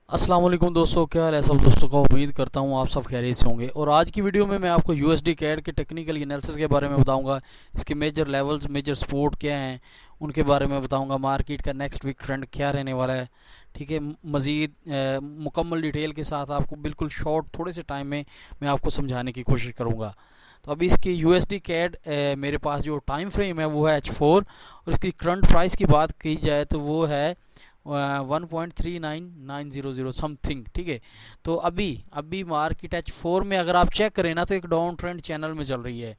अस्सलाम वालेकुम दोस्तों, क्या हाल है सब दोस्तों का। उम्मीद करता हूँ आप सब खैरियत से होंगे। और आज की वीडियो में मैं आपको यूएसडी कैड के टेक्निकल एनालिसिस के बारे में बताऊंगा। इसके मेजर लेवल्स, मेजर सपोर्ट क्या हैं, उनके बारे में बताऊंगा। मार्केट का नेक्स्ट वीक ट्रेंड क्या रहने वाला है, ठीक है। मज़ीद मुकम्मल डिटेल के साथ आपको बिल्कुल शॉर्ट थोड़े से टाइम में मैं आपको समझाने की कोशिश करूँगा। तो अभी इसकी यूएसडी कैड मेरे पास जो टाइम फ्रेम है वो है H4, और इसकी करंट प्राइस की बात की जाए तो वो है 1.39900 समथिंग, ठीक है। तो अभी अभी मार्केट H4 में अगर आप चेक करें ना तो एक डाउन ट्रेंड चैनल में चल रही है।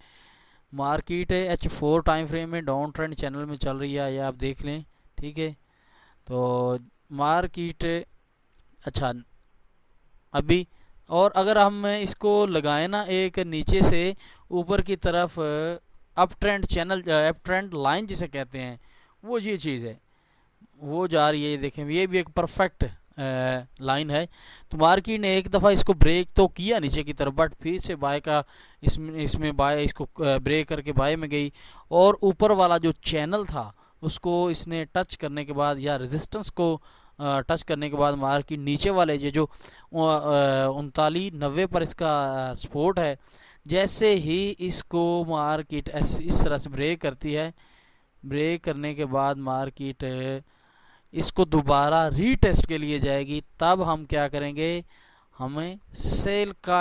मार्केट H4 टाइम फ्रेम में डाउन ट्रेंड चैनल में चल रही है, ये आप देख लें, ठीक है। तो मार्केट अच्छा अभी, और अगर हम इसको लगाएं ना एक नीचे से ऊपर की तरफ up trend channel, up trend line जिसे कहते हैं, वो ये चीज़ है, वो जा रही है। ये देखें, ये भी एक परफेक्ट लाइन है। तो मार्केट ने एक दफ़ा इसको ब्रेक तो किया नीचे की तरफ, बट फिर से बाय का इसमें इसमें बाय इसको ब्रेक करके बाय में गई, और ऊपर वाला जो चैनल था उसको इसने टच करने के बाद या रेजिस्टेंस को टच करने के बाद मार्केट नीचे वाले ये जो 3990 पर इसका सपोर्ट है, जैसे ही इसको मार्केट इस तरह से ब्रेक करती है, ब्रेक करने के बाद मार्केट इसको दोबारा रीटेस्ट के लिए जाएगी, तब हम क्या करेंगे, हमें सेल का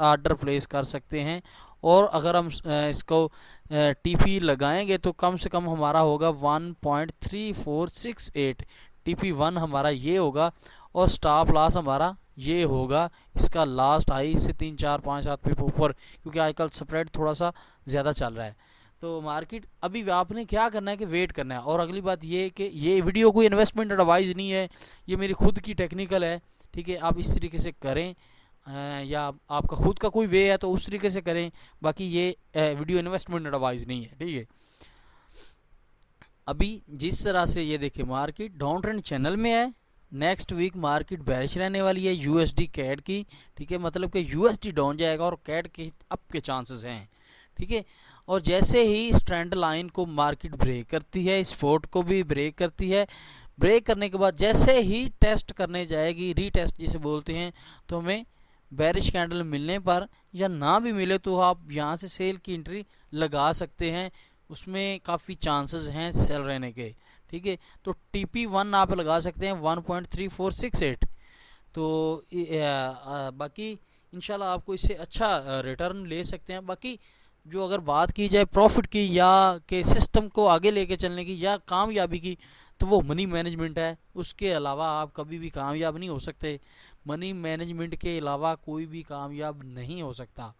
ऑर्डर प्लेस कर सकते हैं। और अगर हम इसको टीपी लगाएंगे तो कम से कम हमारा होगा 1.3468, TP1 हमारा ये होगा, और स्टॉप लॉस हमारा ये होगा। इसका लास्ट हाई से 3 4 5 7 पिप ऊपर, क्योंकि आजकल स्प्रेड थोड़ा सा ज़्यादा चल रहा है। तो मार्केट अभी आपने क्या करना है कि वेट करना है। और अगली बात ये कि ये वीडियो कोई इन्वेस्टमेंट एडवाइस नहीं है, ये मेरी खुद की टेक्निकल है, ठीक है। आप इस तरीके से करें, या आपका खुद का कोई वे है तो उस तरीके से करें। बाकी ये वीडियो इन्वेस्टमेंट एडवाइस नहीं है, ठीक है। अभी जिस तरह से ये देखिए मार्केट डाउन ट्रेंड चैनल में है, नेक्स्ट वीक मार्केट बेरिश रहने वाली है यूएसडी कैड की, ठीक है। मतलब कि यूएसडी डाउन जाएगा और कैड के अप के चांसेस हैं, ठीक है। और जैसे ही इस ट्रेंड लाइन को मार्केट ब्रेक करती है, सपोर्ट को भी ब्रेक करती है, ब्रेक करने के बाद जैसे ही टेस्ट करने जाएगी, रीटेस्ट जिसे बोलते हैं, तो हमें बेरिश कैंडल मिलने पर या ना भी मिले तो आप यहाँ से सेल की एंट्री लगा सकते हैं, उसमें काफ़ी चांसेस हैं सेल रहने के, ठीक है। तो TP1 आप लगा सकते हैं 1.3468। तो बाकी इंशाल्लाह आपको इससे अच्छा रिटर्न ले सकते हैं। बाकी जो अगर बात की जाए प्रॉफिट की या के सिस्टम को आगे लेके चलने की या कामयाबी की, तो वो मनी मैनेजमेंट है। उसके अलावा आप कभी भी कामयाब नहीं हो सकते। मनी मैनेजमेंट के अलावा कोई भी कामयाब नहीं हो सकता।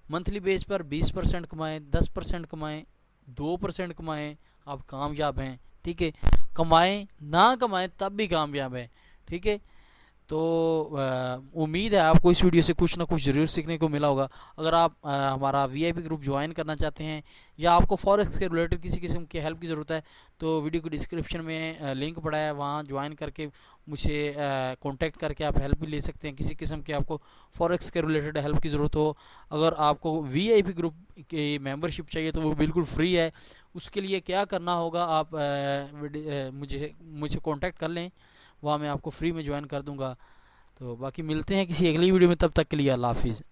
मंथली बेस पर 20% कमाएं, 10% कमाएं, 2% कमाएं, आप कामयाब हैं, ठीक है। कमाएं ना कमाएं तब भी कामयाब हैं, ठीक है। तो उम्मीद है आपको इस वीडियो से कुछ ना कुछ ज़रूर सीखने को मिला होगा। अगर आप हमारा वीआईपी ग्रुप ज्वाइन करना चाहते हैं या आपको फॉरेक्स के रिलेटेड किसी किस्म की हेल्प की ज़रूरत है, तो वीडियो की डिस्क्रिप्शन में लिंक पड़ा है, वहाँ ज्वाइन करके मुझे कांटेक्ट करके आप हेल्प भी ले सकते हैं। किसी किस्म की आपको फॉरेक्स के रिलेटेड हेल्प की ज़रूरत हो, अगर आपको वीआईपी ग्रुप की मेंबरशिप चाहिए तो वो बिल्कुल फ्री है। उसके लिए क्या करना होगा, आप मुझे कांटेक्ट कर लें, वहाँ मैं आपको फ्री में ज्वाइन कर दूंगा। तो बाकी मिलते हैं किसी अगली वीडियो में, तब तक के लिए अल्लाह हाफिज़।